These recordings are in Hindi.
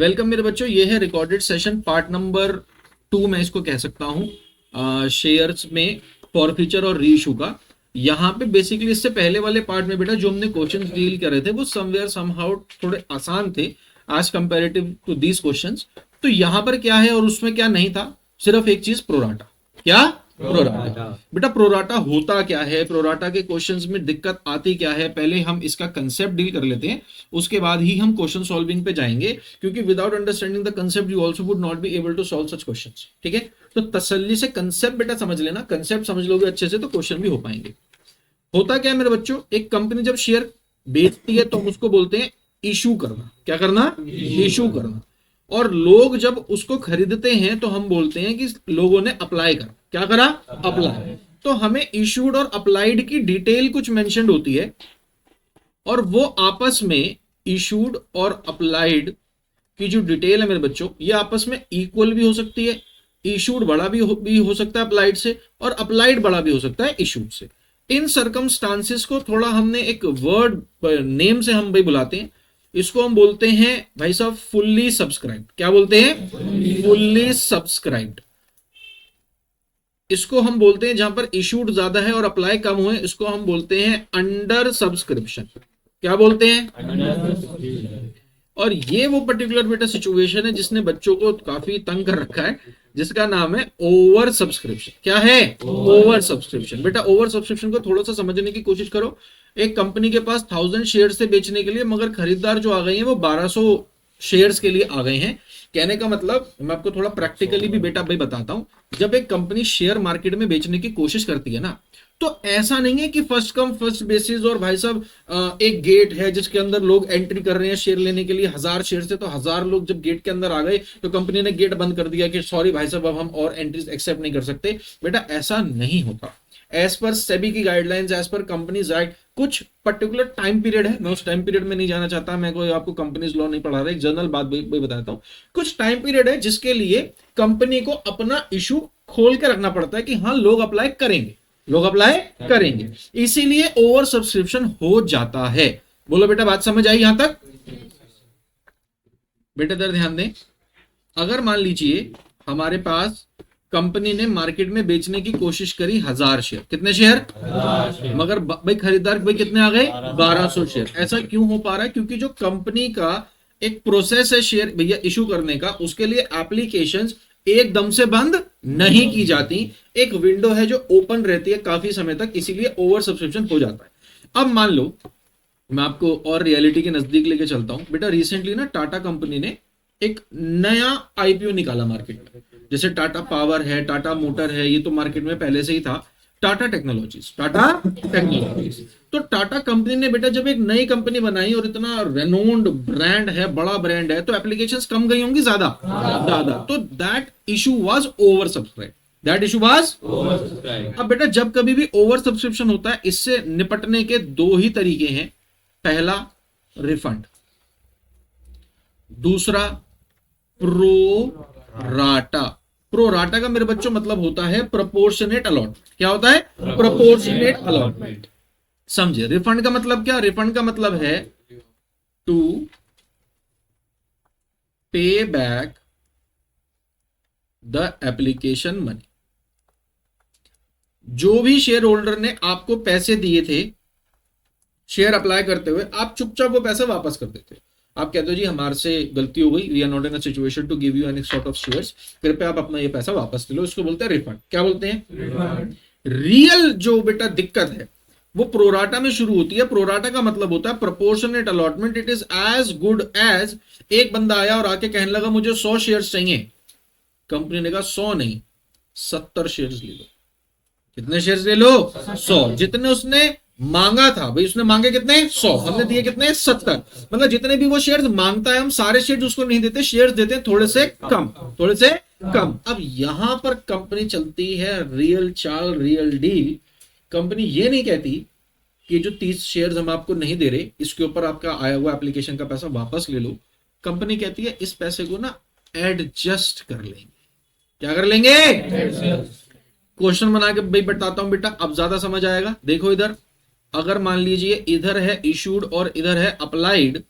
वेलकम मेरे बच्चों, ये है रिकॉर्डेड सेशन पार्ट नंबर 2 मैं इसको कह सकता हूँ शेयर्स में फॉरफीचर और रीइशू का। यहाँ पे बेसिकली इससे पहले वाले पार्ट में बेटा जो हमने क्वेश्चंस डील कर रहे थे वो समवेयर समहाउ थोड़े आसान थे आज कंपैरेटिव टू दीज क्वेश्चंस। तो यहाँ पर क्या है और उसमें क्या नहीं था, सिर्फ एक चीज प्रोराटा। क्या प्रोराटा बेटा, प्रोराटा होता क्या है, प्रोराटा के क्वेश्चंस में दिक्कत आती क्या है, पहले हम इसका कंसेप्ट डील कर लेते हैं, उसके बाद ही हम क्वेश्चन सॉल्विंग पे जाएंगे, क्योंकि without understanding the concept you also would not be able to solve such questions. ठीक है, तो तसल्ली से कंसेप्ट बेटा समझ लेना, कंसेप्ट समझ लोगे अच्छे से तो क्वेश्चन भी हो पाएंगे। होता क्या है मेरे बच्चों, एक कंपनी जब शेयर बेचती है तो हम उसको बोलते हैं इशू करना। क्या करना? इशू करना। और लोग जब उसको खरीदते हैं तो हम बोलते हैं कि लोगों ने अप्लाई करा। क्या करा? अप्लाई। तो हमें इशूड और अप्लाइड की डिटेल कुछ मेंशन्ड होती है और वो आपस में इशूड और अप्लाइड की जो डिटेल है मेरे बच्चों, ये आपस में इक्वल भी हो सकती है। इशूड बड़ा भी हो सकता है अप्लाइड से, और अप्लाइड बड़ा भी हो सकता है इशूड से। इन सर्कमस्टांसेस को थोड़ा हमने एक वर्ड नेम से हम भाई बुलाते हैं, इसको हम बोलते हैं भाई साहब फुल्ली सब्सक्राइब्ड। क्या बोलते हैं? Fully subscribed. इसको हम बोलते हैं जहां पर इशूड ज्यादा है और अप्लाई कम हुए, इसको हम बोलते हैं अंडर सब्सक्रिप्शन। क्या बोलते हैं? और ये वो पर्टिकुलर बेटा सिचुएशन है जिसने बच्चों को काफी तंग कर रखा है, जिसका नाम है ओवर सब्सक्रिप्शन। क्या है? Over subscription. बेटा ओवर सब्सक्रिप्शन को थोड़ा सा समझने की कोशिश करो। एक कंपनी के पास 1000 शेयर से बेचने के लिए, मगर खरीदार जो आ गए हैं वो 1200 शेयर्स के लिए आ गए हैं। कहने का मतलब मैं आपको थोड़ा प्रैक्टिकली भी बेटा भाई बताता हूं, जब एक कंपनी शेयर मार्केट में बेचने की कोशिश करती है ना, तो ऐसा नहीं है कि फर्स्ट कम फर्स्ट बेसिस और भाई साहब एक गेट है जिसके अंदर लोग एंट्री कर रहे हैं शेयर लेने के लिए 1000 शेयर से, तो 1000 लोग जब गेट के अंदर आ गए तो कंपनी ने गेट बंद कर दिया कि सॉरी भाई साहब अब हम और एंट्रीज एक्सेप्ट नहीं कर सकते। बेटा ऐसा नहीं होता। एज पर सेबी की guidelines, as per companies act, कुछ पर्टिकुलर टाइम पीरियड है। मैं उस टाइम पीरियड में नहीं जाना चाहता, मैं कोई आपको कंपनीज लॉ नहीं पढ़ा रहा, एक जनरल बात भी बताता हूं। कुछ टाइम पीरियड है जिसके लिए कंपनी को अपना इशू खोल के रखना पड़ता है कि हाँ लोग अप्लाई करेंगे, लोग अप्लाई करेंगे, इसीलिए ओवर सब्सक्रिप्शन हो जाता है। बोलो बेटा बात समझ आई यहां तक? बेटा इधर ध्यान दें, अगर मान लीजिए हमारे पास कंपनी ने मार्केट में बेचने की कोशिश करी 1000 शेयर। कितने शेयर? मगर भाई खरीदार भाई कितने आ गए? 1200 शेयर। ऐसा क्यों हो पा रहा है? क्योंकि जो कंपनी का एक प्रोसेस है शेयर भैया इशू करने का, उसके लिए एप्लीकेशंस एकदम से बंद नहीं की जाती, एक विंडो है जो ओपन रहती है काफी समय तक, इसीलिए ओवर सब्सक्रिप्शन हो जाता है। अब मान लो मैं आपको और रियलिटी के नजदीक लेके चलता हूं। बेटा रिसेंटली ना टाटा कंपनी ने एक नया आईपीओ निकाला मार्केट में। जैसे टाटा पावर है, टाटा मोटर है, ये तो मार्केट में पहले से ही था। Tata technologies, Tata technologies. तो टाटा कंपनी ने बेटा जब एक नई कंपनी बनाई और इतना रेनोन्ड ब्रांड है, बड़ा ब्रांड है, तो एप्लीकेशंस कम गई होंगी ज्यादा। तो that issue was over subscribe. That issue was over subscribe. अब बेटा जब कभी भी ओवर सब्सक्रिप्शन होता है, इससे निपटने के दो ही तरीके हैं। पहला रिफंड, दूसरा प्रो राटा। प्रो राटा का मेरे बच्चों मतलब होता है प्रोपोर्शनेट अलॉटमेंट। क्या होता है? Proportionate allotment. समझे? रिफंड का मतलब क्या? रिफंड का मतलब है टू पे बैक द एप्लीकेशन मनी। जो भी शेयर होल्डर ने आपको पैसे दिए थे शेयर अप्लाई करते हुए, आप चुपचाप वो पैसा वापस कर देते। आप कहते हो जी हमारे से गलती हो गई, we are not in a situation to give you any sort of shares, कृपया आप अपना ये पैसा वापस ले लो। इसको बोलते हैं रिफंड। क्या बोलते हैं? रियल जो बेटा दिक्कत है वो प्रोराटा में शुरू होती है। प्रोराटा का मतलब होता है proportionate allotment. It is as good as एक बंदा आया और आके कहने लगा मुझे 100 शेयर्स चाहिए। कंपनी ने कहा 100 नहीं 70 शेयर्स ले लो। कितने शेयर्स ले लो? 100। जितने उसने मांगा था भाई, उसने मांगे कितने? 100, हमने दिए कितने? 70। मतलब जितने भी वो शेयर्स मांगता है हम सारे शेयर्स उसको नहीं देते, शेयर्स देते हैं थोड़े से कम, थोड़े से कम। अब यहां पर कंपनी चलती है रियल चाल, रियल डील। कंपनी ये नहीं कहती कि जो 30 शेयर्स हम आपको नहीं दे रहे इसके ऊपर आपका आया हुआ एप्लीकेशन का पैसा वापस ले लो। कंपनी कहती है इस पैसे को ना एडजस्ट कर लेंगे। क्या कर लेंगे? क्वेश्चन बना के भाई बताता हूं बेटा, अब ज्यादा समझ आएगा। देखो इधर, अगर मान लीजिए इधर है इशूड और इधर है अप्लाइड,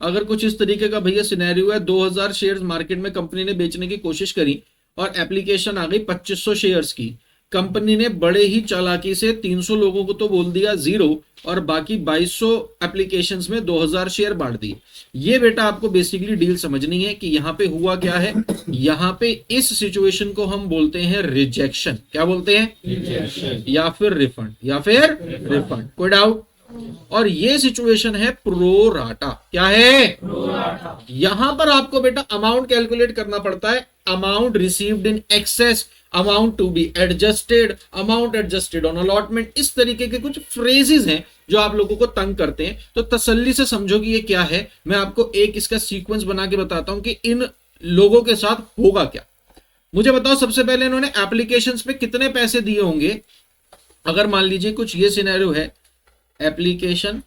अगर कुछ इस तरीके का भैया सिनेरियो है, 2000 शेयर्स मार्केट में कंपनी ने बेचने की कोशिश करी और एप्लीकेशन आ गई 2500 शेयर्स की। कंपनी ने बड़े ही चालाकी से 300 लोगों को तो बोल दिया जीरो और बाकी 2200 एप्लीकेशंस में 2000 शेयर बांट दिए। ये बेटा आपको बेसिकली डील समझनी है कि यहां पे हुआ क्या है। यहां पे इस सिचुएशन को हम बोलते हैं रिजेक्शन। क्या बोलते हैं? रिजेक्शन या फिर रिफंड, या फिर रिफंड। कोई डाउट? और ये सिचुएशन है प्रो राटा। क्या है? Pro rata. यहां पर आपको बेटा अमाउंट कैलकुलेट करना पड़ता है। Amount received in excess, amount to be adjusted, amount adjusted on allotment. इस तरीके के कुछ फ्रेजेस हैं जो आप लोगों को तंग करते हैं। तो तसल्ली से समझो कि ये क्या है। मैं आपको एक इसका सीक्वेंस बना के बताता हूं कि इन लोगों के साथ होगा क्या। मुझे बताओ, सबसे पहले इन्होंने एप्लीकेशंस पे कितने पैसे दिए होंगे। अगर मान लीजिए कुछ ये सिनेरियो है, एप्लीकेशन,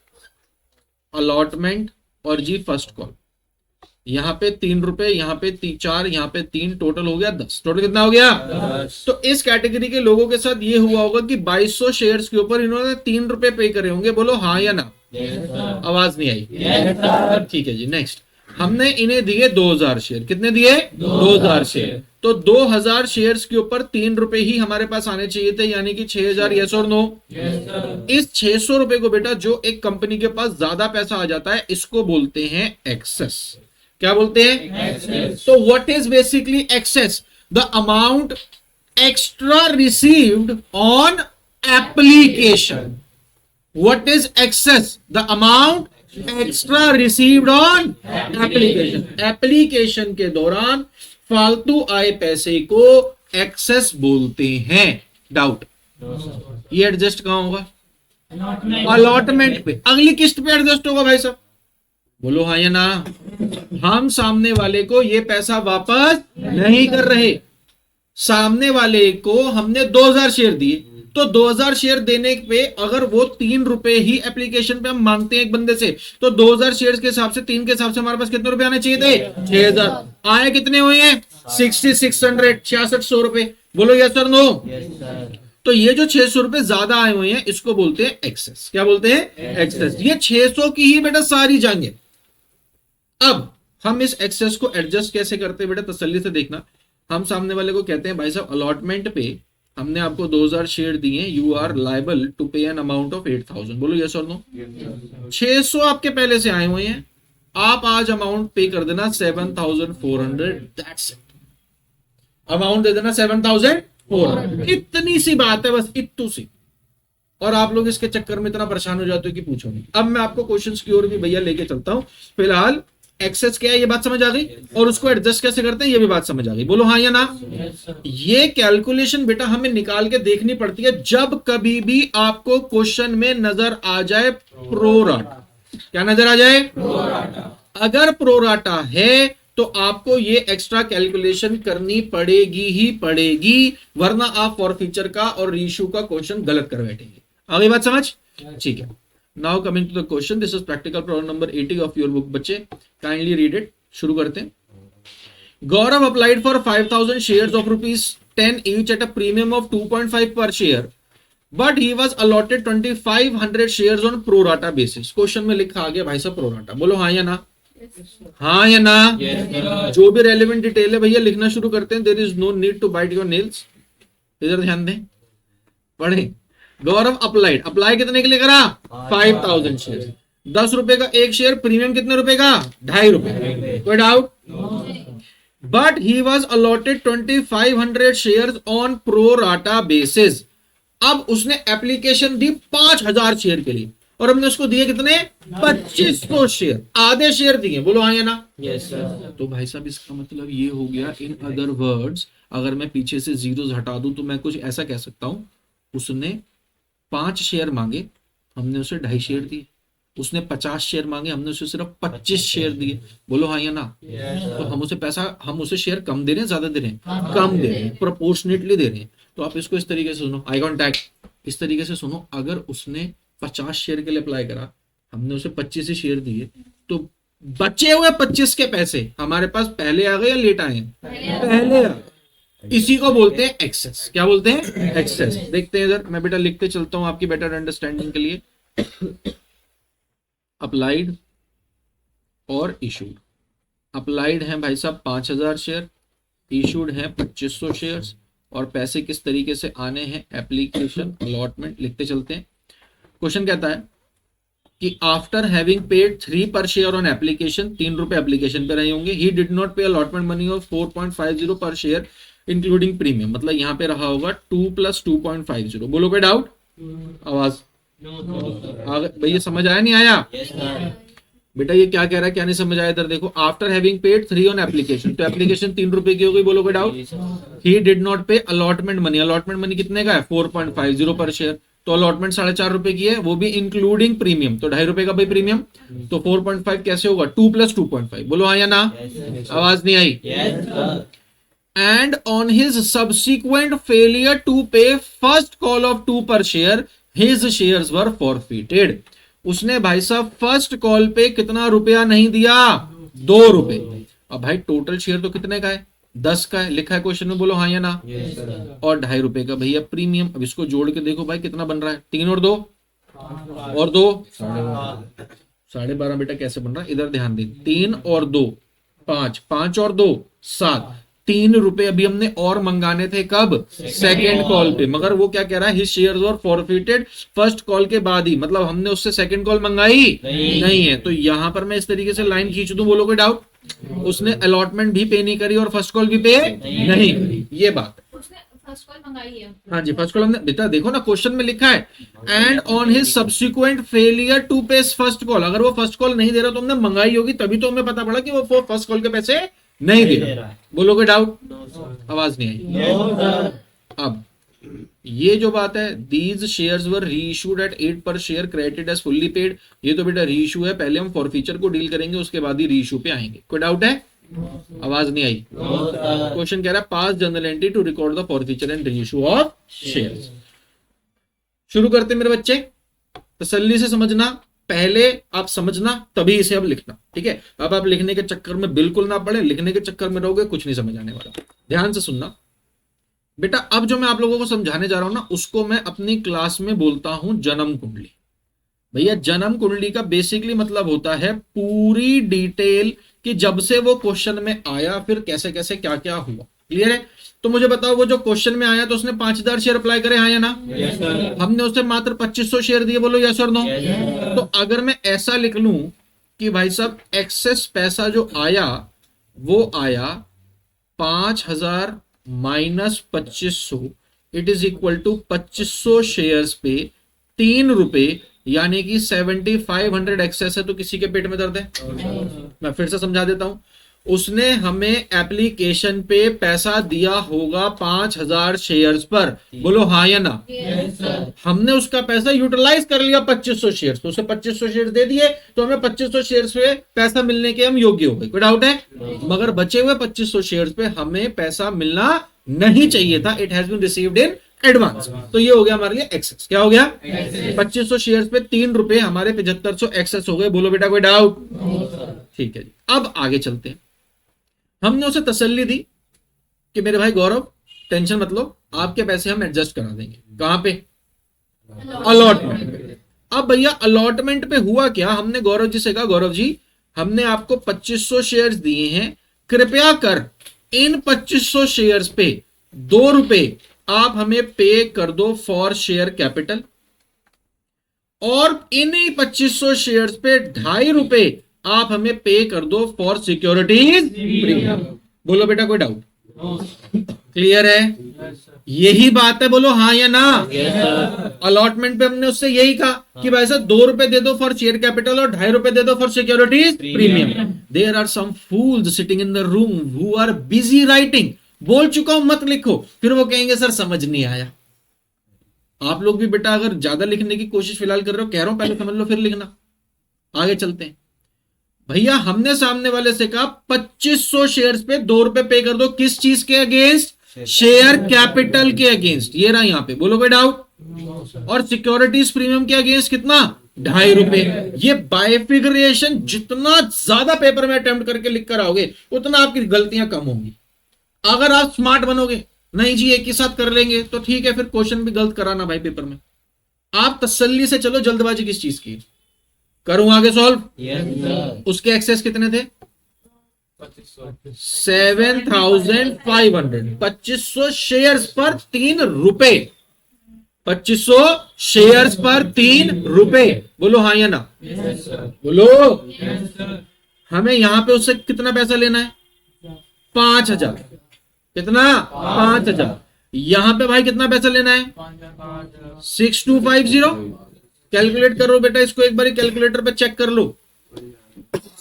अलॉटमेंट और जी फर्स्ट कॉल। यहां पे 3 रुपए, यहां पे 4, यहां पे 3, टोटल हो गया 10। टोटल कितना हो गया? 10। तो इस कैटेगरी के लोगों के साथ ये हुआ होगा कि 2200 शेयर्स के ऊपर इन्होंने 3 रुपए पे करे होंगे। बोलो हाँ या ना? आवाज नहीं आई। ठीक है जी, नेक्स्ट। हमने इन्हें दिए 2000 शेयर। कितने दिए? 2000 शेयर। तो 2000 शेयर्स के ऊपर 3 रुपए ही हमारे पास आने चाहिए थे, यानी कि 6000। यस और नो? इस 600 रुपए को बेटा जो एक कंपनी के पास ज्यादा पैसा आ जाता है, इसको बोलते हैं एक्सेस। क्या बोलते हैं? एक्सेस। तो what is basically excess? The amount extra received on application. What is excess? The amount extra received on application. Application के दौरान फालतू आए पैसे को एक्सेस बोलते हैं। डाउट? ये एडजस्ट कहां होगा? अलॉटमेंट पे। अगली किस्त पे एडजस्ट होगा भाई साहब। बोलो हाँ या ना? हम सामने वाले को ये पैसा वापस नहीं कर रहे। सामने वाले को हमने 2000 शेयर दिए, तो 2000 शेयर देने पे अगर वो 3 रुपए ही एप्लीकेशन पे हम मांगते हैं एक बंदे से, तो 2000 शेयर के हिसाब से 3 के हिसाब से हमारे पास कितने रुपए आने चाहिए थे? 6000। आए कितने हुए हैं? 6600 रुपए। बोलो यस और नो? तो ये जो 600 रुपए ज्यादा आए हुए हैं, इसको बोलते हैं एक्सेस। क्या बोलते हैं? एक्सेस। ये 600 की ही बेटा सारी जाएंगे। अब हम इस एक्सेस को एडजस्ट कैसे करते हैं बेटा, तसल्ली से देखना। हम सामने वाले को कहते हैं भाई साहब अलॉटमेंट पे हमने आपको 2000 शेयर दिए, यू आर लाइबल टू पे एन अमाउंट ऑफ 8000। बोलो यस और नो? 600 आपके पहले से आए हुए हैं, आप आज अमाउंट पे कर देना 7400। That's it. अमाउंट दे देना 7400। इतनी सी बात है, बस इतनी सी। और आप लोग इसके चक्कर में इतना परेशान हो जाते हो कि पूछो नहीं। अब मैं आपको क्वेश्चंस की ओर भी भैया लेके चलता हूं। फिलहाल एक्सेस क्या है ये बात समझ आ गई, और उसको एडजस्ट कैसे करते हैं ये भी बात समझ आ गई। बोलो हाँ या ना? ये कैलकुलेशन बेटा हमें निकाल के देखनी पड़ती है जब कभी भी आपको क्वेश्चन में नजर आ जाए प्रोराटा। क्या नजर आ जाए? प्रोराटा। अगर प्रोराटा है तो आपको ये एक्स्ट्रा कैलकुलेशन करनी पड़ेगी ही पड़ेगी, वरना आप फॉरफीचर का और रीइश्यू का क्वेश्चन गलत कर बैठेंगे। आ गई बात समझ? ठीक है। Now coming to the question, this is practical problem number 80 of your book बच्चे, kindly read it। शुरू करते हैं। गौरव applied for 5000 shares of ₹10 each at a premium of 2.5 per share, but he was allotted 2500 shares on pro rata basis। Question में लिखा आ गया भाई साहब प्रो राटा। बोलो हाँ या ना? हाँ या ना? जो भी रेलिवेंट डिटेल है भैया लिखना शुरू करते हैं। There is no need to bite your nails। इधर ध्यान दें, पढ़े। गौरव अप्लाइड, अप्लाई कितने के लिए करा? 5000 शेयर। 10 रुपए का एक शेयर, प्रीमियम कितने रुपए का? 2.5 रुपए। कोई doubt? But he was allotted 2500 share on pro rata basis. अब उसने एप्लीकेशन दी 5000 शेयर के लिए, और हमने उसको दिए कितने? 2500 शेयर। आधे शेयर दिए। बोलो हाँ या ना? Yes sir. तो भाई साहब इसका मतलब ये हो गया, इन अदर वर्ड्स अगर मैं पीछे से जीरोस हटा दूं तो मैं कुछ ऐसा कह सकता हूं, उसने 5 शेयर मांगे, हमने उसे 2.5 शेयर दिए। उसने 50 शेयर मांगे, हमने उसे सिर्फ 25 शेयर दिए। बोलो हाँ या ना? तो हम उसे पैसा, हम उसे शेयर कम दे रहे हैं ज्यादा दे रहे हैं? कम दे रहे हैं, प्रोपोर्शनेटली दे रहे हैं। तो आप इसको इस तरीके से सुनो, आई कॉन्टैक्ट, इस तरीके से सुनो। अगर उसने 50 शेयर के लिए अप्लाई करा, हमने उसे 25 ही शेयर दिए, तो बचे हुए 25 के पैसे हमारे पास पहले आ गए या लेट आए? पहले आ गए। इसी को बोलते हैं एक्सेस। क्या बोलते हैं? एक्सेस। देखते हैं इधर, मैं बेटा लिखते चलता हूं आपकी बेटर अंडरस्टैंडिंग के लिए। अप्लाइड और इशूड। अप्लाइड हैं भाई साहब 5000 शेयर, इशूड हैं 2500 शेयर्स, और पैसे किस तरीके से आने हैं, एप्लीकेशन अलॉटमेंट लिखते चलते हैं। क्वेश्चन कहता है कि आफ्टर हैविंग पेड 3 पर शेयर ऑन एप्लीकेशन, 3 रुपए एप्लीकेशन पे रहे होंगे, ही डिड नॉट पे अलॉटमेंट मनी ऑफ 4.50 पर शेयर इंक्लूडिंग प्रीमियम, मतलब यहां पे रहा होगा 2 + 2.50। बोलो कोई डाउट? आवाज भैया समझ आया नहीं आया? बेटा ये क्या कह रहा है, क्या नहीं समझ आया? इधर देखो, after having paid 3 on application, तो एप्लीकेशन 3 रुपए की हो गई। बोलो कोई डाउट? ही डिड नॉट पे अलॉटमेंट मनी, अलॉटमेंट मनी कितने का है? 4.50 पर शेयर, तो अलॉटमेंट 4.5 रुपए की है, वो भी इंक्लूडिंग प्रीमियम, तो 2.5 रुपए का भाई प्रीमियम, तो 4.5 कैसे होगा? 2 + 2.5। बोलो हाँ या ना? आवाज नहीं आई? And on his subsequent failure to pay first call of 2 per share, his shares were forfeited. उसने भाई साहब फर्स्ट कॉल पे कितना रुपया नहीं दिया? 2 रुपए। अब भाई टोटल शेयर तो कितने का है? 10 का है, लिखा है क्वेश्चन में, बोलो हाँ या ना? और 2.5 रुपए का भैया प्रीमियम। अब इसको जोड़ के देखो भाई कितना बन रहा है, 3 और 2 और 2 12.5 बेटा कैसे बन रहा है, इधर ध्यान दे, 3 और 2 5, 5 और 2 7, 3 रुपए अभी हमने और मंगाने थे, कब? सेकेंड कॉल पे, मगर वो क्या कह रहा है, his shares were forfeited first call के बाद ही, मतलब हमने उससे सेकेंड कॉल मंगाई नहीं है। तो यहां पर मैं इस तरीके से लाइन खींच दूं, बोलो कोई डाउट? उसने अलॉटमेंट भी पे नहीं करी और फर्स्ट कॉल भी पे नहीं करी, ये बात। उसने फर्स्ट कॉल मंगाई है। हाँ जी, फर्स्ट कॉल हमने, बेटा देखो ना क्वेश्चन में लिखा है, and on his subsequent failure to pay first call. अगर वो फर्स्ट कॉल नहीं दे रहा तो हमने मंगाई होगी, तभी तो हमें पता पड़ा कि वो फर्स्ट कॉल के पैसे नहीं दे रहा। बोलो कोई डाउट? आवाज नहीं आई? अब ये जो बात है, these shares were reissued at 8 per share credited as fully paid, ये तो बेटा रीइश्यू है, पहले हम फॉरफीचर को डील करेंगे, उसके बाद ही रीइश्यू पे आएंगे। कोई डाउट है? आवाज नहीं आई? क्वेश्चन कह रहा है pass general entry to record the forfeiture and reissue of shares. शुरू करते मेरे बच्चे, तसल्ली से समझना, पहले आप समझना तभी इसे अब लिखना, ठीक है? अब आप लिखने के चक्कर में बिल्कुल ना पड़े, लिखने के चक्कर में रहोगे कुछ नहीं समझ आने वाला। ध्यान से सुनना बेटा, अब जो मैं आप लोगों को समझाने जा रहा हूं ना, उसको मैं अपनी क्लास में बोलता हूं जन्म कुंडली। भैया जन्म कुंडली का बेसिकली मतलब होता है पूरी डिटेल कि जब से वो क्वेश्चन में आया फिर कैसे कैसे क्या क्या हुआ। क्लियर है? तो मुझे बताओ, वो जो क्वेश्चन में आया तो उसने 5000 शेयर अप्लाई करे, हाँ या ना? हमने उसे मात्र 2500 शेयर दिए, बोलो यस और नो? तो अगर मैं ऐसा लिख लूं कि भाई साहब एक्सेस पैसा जो आया वो आया 5000 minus 2500, it is equal to 2500 shares पे 3 रुपए, यानी कि 7500 एक्सेस है, तो किसी के पेट में दर्द है? मैं फिर से समझा देता हूं, उसने हमें एप्लीकेशन पे पैसा दिया होगा 5000 शेयर्स पर, बोलो हाँ या ना? हमने उसका पैसा यूटिलाइज कर लिया 2500 शेयर्स, तो उसे 2500 शेयर्स दे दिए, तो हमें 2500 शेयर्स पे पैसा मिलने के हम योग्य हो गए। कोई डाउट है? मगर बचे हुए 2500 शेयर्स पे हमें पैसा मिलना नहीं चाहिए था, it has been received in advance. तो ये हो गया हमारे लिए एक्सेस। क्या हो गया? 2500 शेयर्स पे 3 रुपए, हमारे 7500 एक्सेस हो गए। बोलो बेटा कोई डाउट? ठीक है जी, अब आगे चलते हैं। हमने उसे तसल्ली दी कि मेरे भाई गौरव टेंशन मत लो, आपके पैसे हम एडजस्ट करा देंगे। कहां पे? अलॉटमेंट। अब भैया अलॉटमेंट पे हुआ क्या, हमने गौरव जी से कहा, गौरव जी हमने आपको 2500 शेयर्स दिए हैं, कृपया कर इन 2500 शेयर्स पे 2 रुपए आप हमें पे कर दो फॉर शेयर कैपिटल, और इन्हीं 2500 शेयर्स पे 2.5 रुपए आप हमें पे कर दो फॉर सिक्योरिटीज प्रीमियम। बोलो बेटा कोई डाउट? क्लियर है? यही बात है, बोलो हाँ या ना? अलॉटमेंट पे हमने उससे यही कहा कि भाई साहब 2 रुपए दे दो फॉर शेयर कैपिटल और 2.5 रुपए दे दो for securities premium. There are some fools sitting in the room who are busy writing. बोल चुका हूं मत लिखो, फिर वो कहेंगे सर समझ नहीं आया। आप लोग भी बेटा अगर ज्यादा लिखने की कोशिश फिलहाल कर रहे हो, कह रहा हूं पहले समझ लो फिर लिखना। आगे चलते हैं भैया, हमने सामने वाले से कहा 2500 शेयर्स पे 2 रुपए पे कर दो, किस चीज के अगेंस्ट? शेयर कैपिटल के अगेंस्ट। ये रहा यहां पे, बोलो कोई डाउट? और सिक्योरिटीज प्रीमियम के अगेंस्ट कितना? 2.5 रुपए। ये बाइफिगरेशन जितना ज्यादा पेपर में अटेम्प्ट करके लिख कर आओगे उतना आपकी गलतियां कम होंगी। अगर आप स्मार्ट बनोगे, नहीं जी एक ही साथ कर लेंगे, तो ठीक है, फिर क्वेश्चन भी गलत कराना भाई पेपर में। आप तसल्ली से चलो, जल्दबाजी किस चीज की? करूं आगे सॉल्व? Yes sir. उसके एक्सेस कितने थे? 7,500। 2500 शेयर्स पर 3 रुपए। 2500 शेयर्स पर 3 रुपए। बोलो हाँ या ना? Yes sir. बोलो। Yes sir. हमें यहां पे उससे कितना पैसा लेना है? 5,000। कितना? 5,000। यहां पे भाई कितना पैसा लेना है? 6250। कैलकुलेट करो बेटा इसको, एक बार कैलकुलेटर पे चेक कर लो।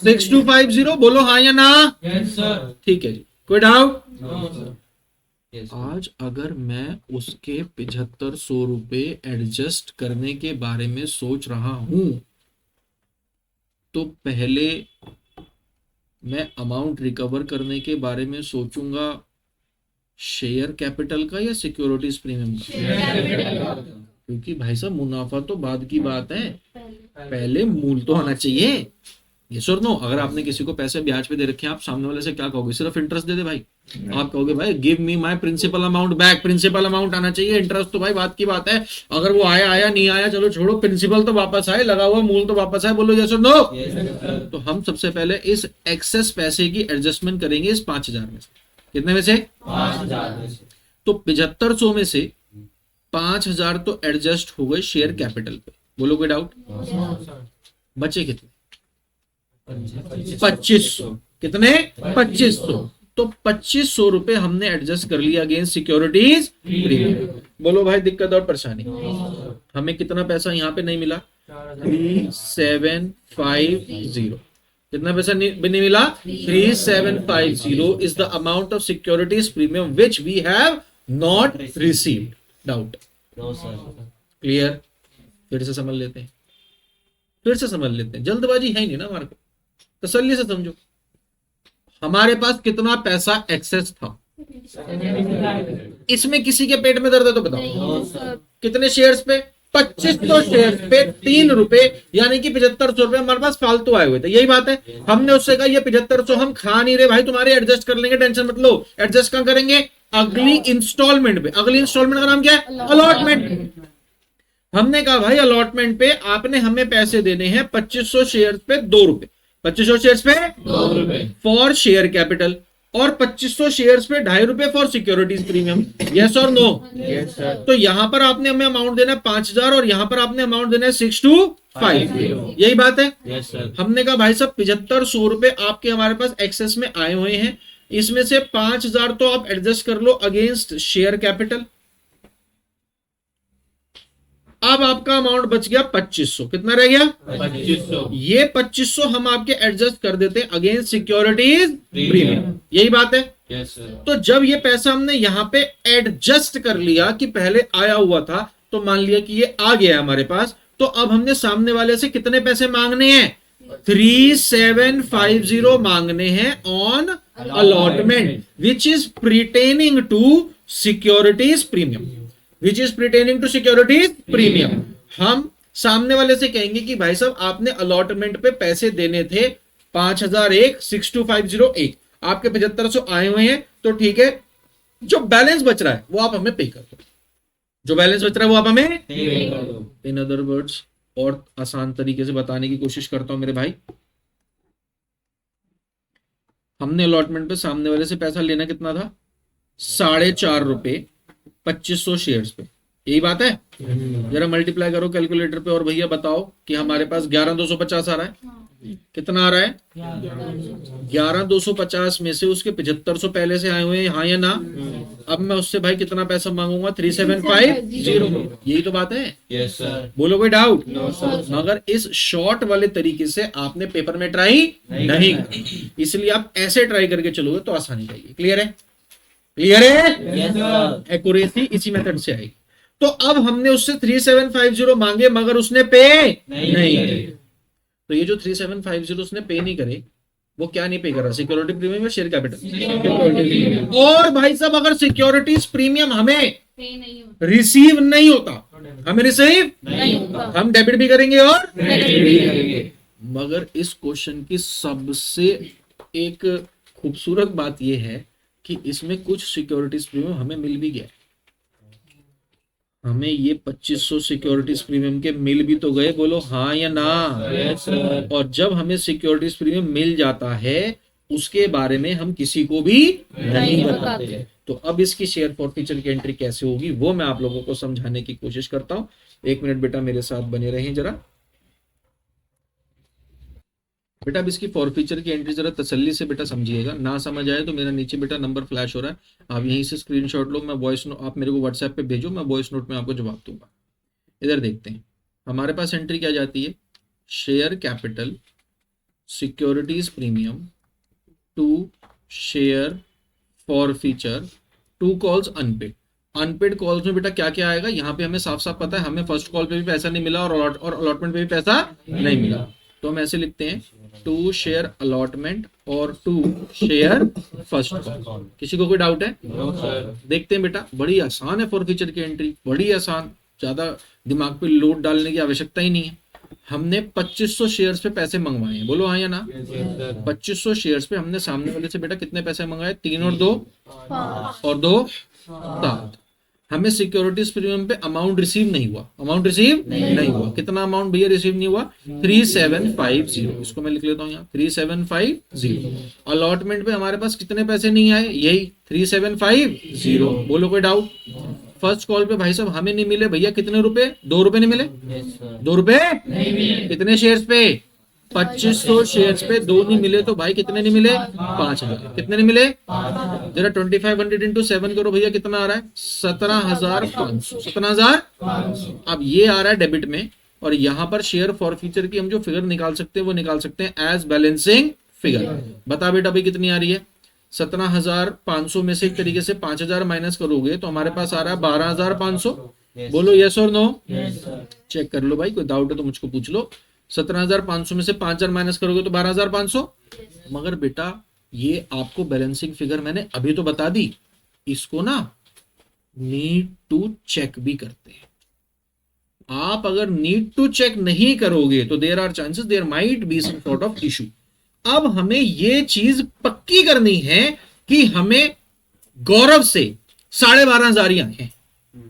6250। बोलो हाँ या ना? Yes sir. ठीक है जी, कोई डाउट? No sir. यस आज अगर मैं उसके 7500 रुपए एडजस्ट करने के बारे में सोच रहा हूं तो पहले मैं अमाउंट रिकवर करने के बारे में सोचूंगा शेयर कैपिटल का या सिक्योरिटीज प्रीमियम का? क्योंकि भाई साहब मुनाफा तो बाद की बात है, पहले मूल तो होना चाहिए। ये सर नो, अगर आपने किसी को पैसे ब्याज पे दे रखे हैं, आप सामने वाले से क्या कहोगे? सिर्फ इंटरेस्ट दे दे भाई। आप कहोगे भाई give me my principal amount back. Principal amount आना चाहिए, इंटरेस्ट तो भाई बात की बात है। अगर वो आया आया, नहीं आया चलो छोड़ो, प्रिंसिपल तो वापस आए, लगा हुआ मूल तो वापस आए। बोलो यस और नो? तो हम सबसे पहले इस एक्सेस पैसे की एडजस्टमेंट करेंगे इस 5,000 में से। कितने में से? 5,000 में से। तो 7500 में से 5,000 तो एडजस्ट हो गए शेयर कैपिटल पे। बोलो कोई डाउट? बचे कितने? 2500। कितने? 2500। तो 2500 रुपए हमने एडजस्ट कर लिया अगेंस्ट सिक्योरिटीज प्रीमियम। बोलो भाई दिक्कत और परेशानी? हमें कितना पैसा यहां पे नहीं मिला? 3750। कितना पैसा नहीं मिला? 3750 is the amount of securities premium which we have not received. Doubt? No sir. Clear? फिर से समझ लेते हैं, फिर से समझ लेते हैं। जल्दबाजी है नहीं ना हमारे को, तसल्ली से समझो। हमारे पास कितना पैसा एक्सेस था? इसमें किसी के पेट में दर्द है तो बताओ? No sir. कितने शेयर्स पे? 2500 शेयर्स पे 3 रुपए, यानी कि 7500 रुपए हमारे पास फालतू आए हुए थे। यही बात है। हमने उससे कहा ये 7500 हम खा नहीं रहे भाई, तुम्हारे एडजस्ट कर लेंगे, टेंशन मत लो। एडजस्ट कहां करेंगे? अगली इंस्टॉलमेंट पे। अगली इंस्टॉलमेंट का नाम क्या है? अलॉटमेंट। हमने कहा भाई अलॉटमेंट पे आपने हमें पैसे देने हैं 2500 शेयर्स पे 2 रुपए। 2500 शेयर्स पे 2 रुपए फॉर शेयर कैपिटल और 2500 शेयर्स पे 2.5 रुपए फॉर सिक्योरिटीज प्रीमियम। यस और नो? Yes sir. तो यहां पर आपने हमें अमाउंट देना है 5,000 और यहां पर आपने अमाउंट देना है 6250। यही बात है। Yes sir. हमने कहा भाई साहब 7500 रुपए आपके हमारे पास एक्सेस में आए हुए हैं, इसमें से 5,000 तो आप एडजस्ट कर लो अगेंस्ट शेयर कैपिटल। अब आपका अमाउंट बच गया 2500। कितना रह गया? 2500। ये 2500 हम आपके एडजस्ट कर देते हैं अगेंस्ट सिक्योरिटीज प्रीमियम। यही बात है। Yes sir. तो जब ये पैसा हमने यहां पे एडजस्ट कर लिया कि पहले आया हुआ था, तो मान लिया कि ये आ गया है हमारे पास, तो अब हमने सामने वाले से कितने पैसे मांगने हैं? 3750 मांगने हैं on allotment which is pertaining to securities premium. Which is pertaining to securities premium. हम सामने वाले से कहेंगे कि भाई साहब आपने अलॉटमेंट पे पैसे देने थे 5,001 6250 आपके 7500 आए हुए हैं, तो ठीक है, जो बैलेंस बच रहा है वो आप हमें पे कर दो। जो बैलेंस बच रहा है वो आप हमें, इन अदर वर्ड्स, और आसान तरीके से बताने की कोशिश करता हूं मेरे भाई, हमने अलॉटमेंट पे सामने वाले से पैसा लेना कितना था? 4.5 रुपए 2500 शेयर्स पे। यही बात है। जरा मल्टीप्लाई करो कैलकुलेटर पे और भैया बताओ कि हमारे पास 11,250 आ रहा है। कितना आ रहा है? 11,250 में से उसके 7500 पहले से आए हुए हैं, हाँ या ना? अब मैं उससे भाई कितना पैसा मांगूंगा? 3750। यही तो बात है। Yes sir. बोलो कोई डाउट? No sir. मगर इस शॉर्ट वाले तरीके से आपने पेपर में ट्राई नहीं करी, इसलिए आप ऐसे ट्राई करके चलोगे तो आसानी रहेगी। क्लियर है? क्लियर है? Yes sir. एक्यूरेसी इसी मेथड से आएगी। तो अब हमने उससे 3750 मांगे मगर उसने पे नहीं करे। तो ये जो 3750 उसने पे नहीं करे, वो क्या नहीं पे कर रहा? सिक्योरिटी प्रीमियम या शेयर कैपिटल? और भाई साहब अगर सिक्योरिटीज प्रीमियम हमें पे नहीं होता। रिसीव नहीं होता, हमें रिसीव नहीं होता। हम डेबिट भी करेंगे और क्रेडिट भी करेंगे। मगर इस क्वेश्चन की सबसे एक खूबसूरत बात यह है कि इसमें कुछ सिक्योरिटीज प्रीमियम हमें मिल भी गया। हमें ये 2500 सिक्योरिटीज प्रीमियम के मिल भी तो गए, बोलो हाँ या ना। Yes sir. और जब हमें सिक्योरिटीज प्रीमियम मिल जाता है उसके बारे में हम किसी को भी नहीं बताते। तो अब इसकी शेयर फॉरफीचर की एंट्री कैसे होगी वो मैं आप लोगों को समझाने की कोशिश करता हूं। 1 मिनट बेटा मेरे साथ बने रहें जरा। बेटा अब इसकी फॉरफीचर की एंट्री जरा तसल्ली से बेटा समझिएगा, ना समझ आए तो मेरा नीचे बेटा नंबर फ्लैश हो रहा है, आप यहीं से स्क्रीनशॉट लो, मैं वॉइस नोट आप मेरे को व्हाट्सएप पे भेजो, मैं वॉइस नोट में आपको जवाब दूंगा। इधर देखते हैं हमारे पास एंट्री क्या जाती है, share capital securities premium to share forfeiture to calls unpaid. Unpaid calls में बेटा क्या क्या आएगा, यहाँ पे हमें साफ साफ पता है हमें फर्स्ट कॉल पे भी पैसा नहीं मिला और अलॉटमेंट पे भी पैसा नहीं मिला, तो हम ऐसे लिखते हैं टू शेयर अलॉटमेंट और टू शेयर फर्स्ट कॉल। किसी को कोई डाउट है? No sir. देखते हैं बेटा, बड़ी आसान है फॉरफीचर की एंट्री, बड़ी आसान, ज्यादा दिमाग पे लोड डालने की आवश्यकता ही नहीं है। हमने 2500 शेयर्स पे पैसे मंगवाए हैं, बोलो हाँ या ना। Yes sir. 2500 शेयर्स पे हमने सामने वाले से बेटा कितने पैसे मंगाए, 3 और 2 5 और 2 7। हमें सिक्योरिटीज प्रीमियम पे अमाउंट रिसीव नहीं हुआ, अमाउंट रिसीव नहीं हुआ। कितना अमाउंट भैया रिसीव नहीं हुआ, 3750। इसको मैं लिख लेता हूँ यहाँ 3750। अलॉटमेंट पे हमारे पास कितने पैसे नहीं आए, यही 3750। बोलो कोई डाउट? फर्स्ट कॉल पे भाई साहब हमें नहीं मिले भैया, कितने रुपए, 2 रुपए नहीं मिले। Yes sir. 2 रुपए कितने शेयर्स पे, 2500 शेयर्स पे 2 नहीं मिले, तो भाई कितने नहीं मिले, 5000। कितने नहीं मिले, जरा 2500 इंटू 7 करो भैया, कितना आ रहा है, 17500। 17500। अब ये आ रहा है डेबिट में, और यहाँ पर शेयर फॉरफीचर की हम जो फिगर निकाल सकते हैं वो निकाल सकते हैं एज बैलेंसिंग फिगर। बता बेटा भाई कितनी आ रही है, 17500 में से एक तरीके से 5000 माइनस करोगे तो हमारे पास आ रहा है 12500। बोलो यस और नो। Yes sir. चेक कर लो भाई, कोई डाउट है तो मुझको पूछ लो। 17500 में से 5000 माइनस करोगे तो 12500। मगर बेटा ये आपको बैलेंसिंग फिगर मैंने अभी तो बता दी, इसको ना नीड टू चेक भी करते हैं। आप अगर नीड टू चेक नहीं करोगे तो there are chances there might be some sort of issue. अब हमें ये चीज पक्की करनी है कि हमें गौरव से 12,500 ही आए हैं,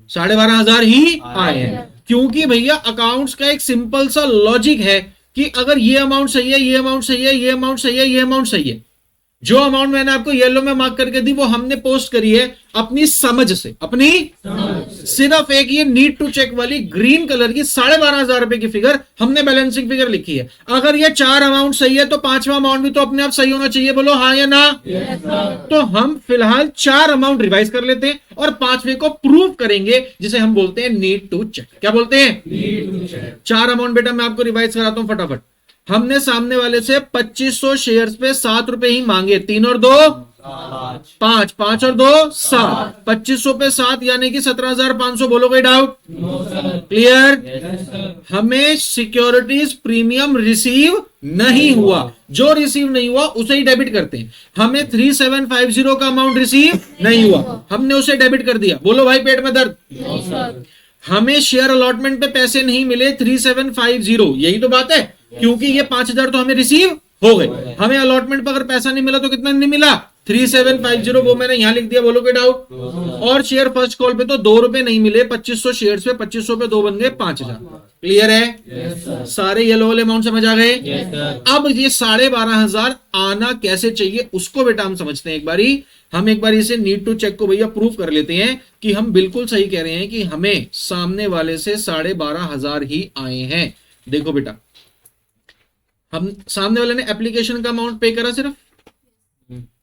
12,500 ही आए हैं, क्योंकि भैया अकाउंट्स का एक सिंपल सा लॉजिक है कि अगर ये अमाउंट सही है, ये अमाउंट सही है, ये अमाउंट सही है, ये अमाउंट सही है, जो अमाउंट मैंने आपको येलो में मार्क करके दी वो हमने पोस्ट करी है अपनी समझ से, अपनी सिर्फ एक ये नीड टू चेक वाली ग्रीन कलर की 12,500 रुपए की फिगर हमने बैलेंसिंग फिगर लिखी है। अगर ये 4 अमाउंट सही है तो 5वां अमाउंट भी तो अपने आप सही होना चाहिए, बोलो हाँ या ना। तो हम फिलहाल 4 अमाउंट रिवाइज कर लेते हैं और 5वें को प्रूव करेंगे, जिसे हम बोलते हैं नीड टू चेक। क्या बोलते हैं, नीड टू चेक। 4 अमाउंट बेटा मैं आपको रिवाइज कराता हूं फटाफट। हमने सामने वाले से 2500 शेयर्स पे 7 रुपए ही मांगे, 3 और 2 5, 5 और 2 7, 2500 पे 7 यानी कि 17,500। बोलो कोई डाउट? क्लियर? हमें सिक्योरिटीज प्रीमियम रिसीव नहीं हुआ, जो रिसीव नहीं हुआ उसे ही डेबिट करते हैं। हमें 3750 का अमाउंट रिसीव नहीं हुआ, हमने उसे डेबिट कर दिया। बोलो भाई पेट में दर्द। हमें शेयर अलॉटमेंट पे पैसे नहीं मिले 3750, यही तो बात है, क्योंकि ये 5000 तो हमें रिसीव हो गए। हमें अलॉटमेंट पर अगर पैसा नहीं मिला तो कितना नहीं मिला, 3750, वो मैंने यहां लिख दिया। बोलो कोई डाउट? और शेयर फर्स्ट कॉल पे तो 2 रुपए नहीं मिले, 2500 शेयर्स पे 2500 पे 2 बन गए 5000। क्लियर है? सारे येलो वाले अमाउंट समझ आ गए? अब ये 12,500 आना कैसे चाहिए उसको बेटा हम समझते हैं एक बारी। हम एक बार इसे नीड टू चेक को भैया प्रूफ कर लेते हैं कि हम बिल्कुल सही कह रहे हैं कि हमें सामने वाले से 12,500 ही आए हैं। देखो बेटा, हम सामने वाले ने एप्लीकेशन का अमाउंट पे करा, सिर्फ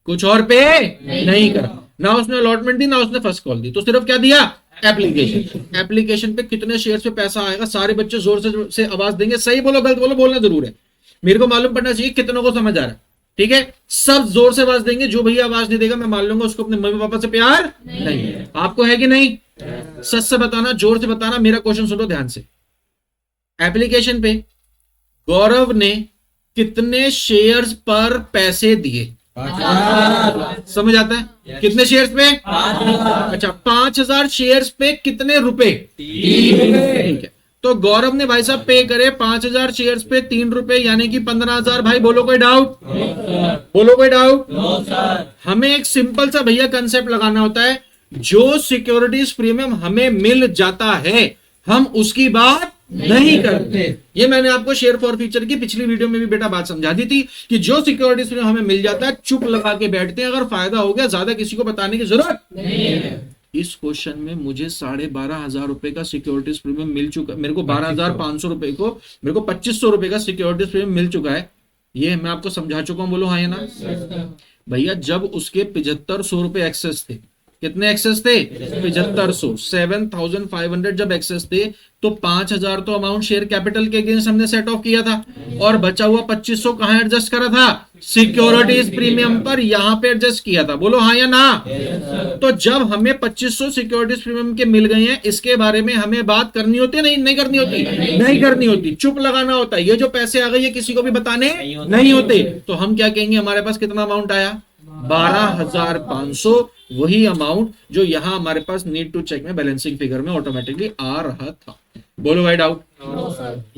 कुछ और पे नहीं करा, ना उसने अलॉटमेंट दी ना उसने फर्स्ट कॉल दी, तो सिर्फ क्या दिया, एप्लीकेशन। एप्लीकेशन पे कितने शेयर पे पैसा आएगा, सारे बच्चे जोर से आवाज देंगे। सही बोलो गलत बोलो, बोलना जरूर है, मेरे को मालूम पड़ना चाहिए कितनों को समझ आ रहा है। ठीक है, सब जोर से आवाज देंगे, जो भैया आवाज नहीं देगा मैं मान लूंगा उसको अपने मम्मी पापा से प्यार नहीं। आपको है कि नहीं? सच से बताना, जोर से बताना। मेरा क्वेश्चन सुनो ध्यान से। एप्लीकेशन पे गौरव ने कितने शेयर्स पर पैसे दिए, समझ आता है? कितने शेयर्स पे? अच्छा, 5000 शेयर्स पे कितने रुपए? 3 रुपए। ठीक है, तो गौरव ने भाई साहब पे करे 5000 शेयर्स पे 3 रुपए यानी कि 15,000। भाई बोलो कोई डाउट? बोलो कोई डाउट? हमें एक सिंपल सा भैया कंसेप्ट लगाना होता है, जो सिक्योरिटीज प्रीमियम हमें मिल जाता है हम उसकी बात नहीं करते। ये मैंने आपको शेयर फॉर फ्यूचर की पिछली वीडियो में भी बेटा बात समझा दी थी कि जो सिक्योरिटीज प्रीमियम हमें मिल जाता है चुप लगा के बैठते हैं, अगर फायदा हो गया ज्यादा किसी को बताने की जरूरत नहीं है। इस क्वेश्चन में मुझे 12,500 रुपए का सिक्योरिटीज प्रीमियम मिल चुका, मेरे को 12,500 रुपए को मेरे को 2,500 रुपए का सिक्योरिटीज प्रीमियम मिल चुका है। ये मैं आपको समझा चुका हूं, बोलो हाँ या ना। भैया जब उसके 7,500 रुपए एक्सेस थे, कितने एक्सेस थे? 7,500। 7,500 जब एक्सेस थे तो 5,000 तो अमाउंट शेयर कैपिटल के अगेंस्ट हमने सेट ऑफ किया था, और बचा हुआ 2,500 कहां एडजस्ट करा था? सिक्योरिटीज प्रीमियम पर, यहां पे एडजस्ट किया था। बोलो हाँ या ना। तो जब हमें 2,500 सिक्योरिटीज प्रीमियम के मिल गए हैं, इसके बारे में हमें बात करनी होती है? नहीं करनी होती, नहीं करनी होती, चुप लगाना होता है। ये जो पैसे आ गए ये किसी को भी बताने नहीं होते। तो हम क्या कहेंगे, हमारे पास कितना अमाउंट आया? 12,500। वही अमाउंट जो यहां हमारे पास नीड टू चेक में बैलेंसिंग फिगर में ऑटोमेटिकली आ रहा था। बोलो भाई डाउट?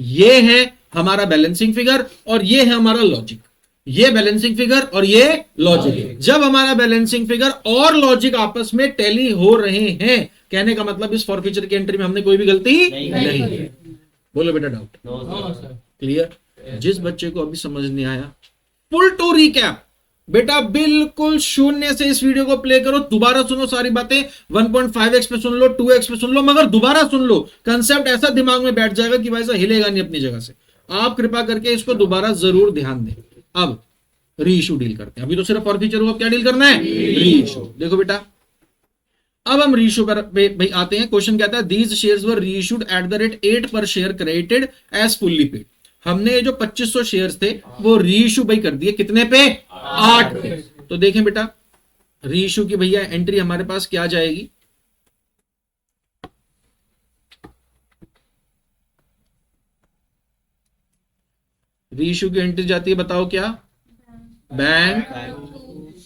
ये है हमारा बैलेंसिंग फिगर और ये है हमारा लॉजिक। ये बैलेंसिंग फिगर और ये लॉजिक। जब हमारा बैलेंसिंग फिगर और लॉजिक आपस में टैली हो रहे हैं, कहने का मतलब इस फॉरफीचर की एंट्री में हमने कोई भी गलती नहीं। बोलो बेटा डाउट? क्लियर? जिस बच्चे को अभी समझ नहीं आया, फुल टू रिकैप बेटा, बिल्कुल शून्य से इस वीडियो को प्ले करो, दोबारा सुनो सारी बातें, 1.5x पे सुन लो, 2x पे सुन लो, मगर दोबारा सुन लो। कंसेप्ट ऐसा दिमाग में बैठ जाएगा कि भाई साहब हिलेगा नहीं अपनी जगह से। आप कृपा करके इसको दोबारा जरूर ध्यान दें। अब री इशू डील करते हैं। अभी तो सिर्फ फॉरफीचर को क्या डील करना है? री इशू। देखो बेटा, अब हम री इशू पर भाई आते हैं। क्वेश्चन कहता है दीज शेयर्स वर री issued at the rate 8 per share credited as fully paid. हमने ये जो 2,500 शेयर्स थे वो री इशू भाई कर दिए, कितने पे? 8 पे। तो देखें बेटा, री इशू की भैया एंट्री हमारे पास क्या जाएगी? री इशू की एंट्री जाती है, बताओ क्या? Bank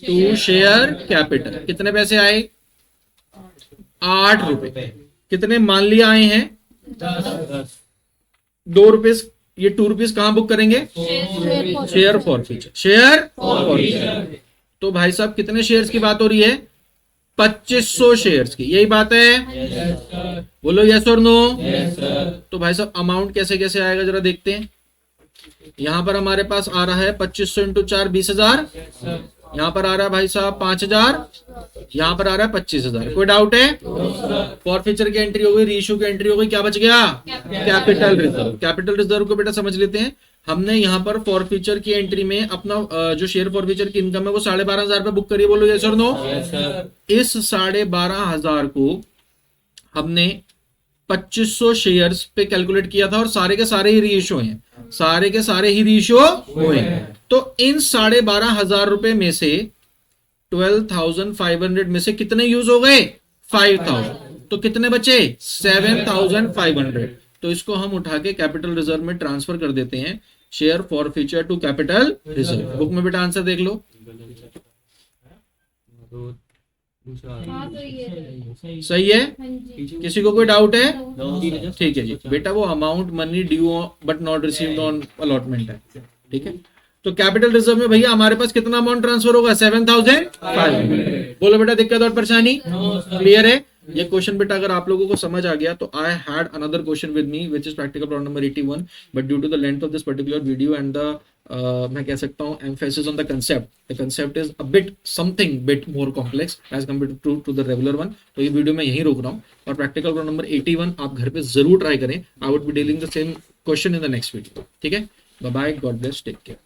to share capital. कितने पैसे आए? 8 रुपए। कितने मान लिया आए हैं? 2 रुपए। ये 2 रुपीज कहां बुक करेंगे? Share forfeiture. Share forfeiture. तो भाई साहब कितने शेयर्स की बात हो रही है? 2,500 शेयर्स की। यही बात है? बोलो यस और नो। तो भाई साहब अमाउंट कैसे कैसे आएगा जरा देखते हैं। यहां पर हमारे पास आ रहा है 2,500 इंटू 4 20,000। यहां पर आ रहा है भाई साहब 5,000। यहां पर आ रहा है 25,000। कोई डाउट है? फॉरफीचर की एंट्री हो गई, री इशू की एंट्री हो गई, क्या बच गया? Capital reserve. कैपिटल रिजर्व को बेटा समझ लेते हैं। हमने यहां पर फॉरफीचर की एंट्री में अपना जो शेयर फॉरफीचर की इनकम है वो 12,500 पे बुक करिए। बोलो यस और नो। इस 12,500 को हमने 2,500 शेयर्स पे कैलकुलेट किया था और सारे के सारे ही री इशू हैं। सारे के सारे ही री इशू हुए। तो इन 12,500 रुपए में से 12,500 में से कितने यूज हो गए? 5,000। तो कितने बचे? 7,500। तो इसको हम उठा के कैपिटल रिजर्व में ट्रांसफर कर देते हैं। Share forfeiture to capital reserve. Book में बेटा आंसर देख लो। हाँ तो ये सही है? हाँ जी। किसी को कोई डाउट है? ठीक है जी बेटा, वो amount money due but not received on allotment है। ठीक है, तो कैपिटल रिजर्व में भैया हमारे पास कितना अमाउंट ट्रांसफर होगा? 7,500। बोलो बेटा दिक्कत और परेशानी? क्लियर है? ये क्वेश्चन बेटा अगर आप लोगों को समझ आ गया तो I had another question with me which is practical problem number 81, but due to the length of this particular video and the मैं कह सकता हूँ emphasis on the concept is a bit something bit more complex as compare to the regular one. तो ये वीडियो मैं यहीं रोक रहा हूँ और प्रैक्टिकल प्रॉब्लम नंबर 81 आप घर पे जरूर ट्राई करें। I would be dealing the same question in the next video. ठीक है, bye bye, God bless, take care.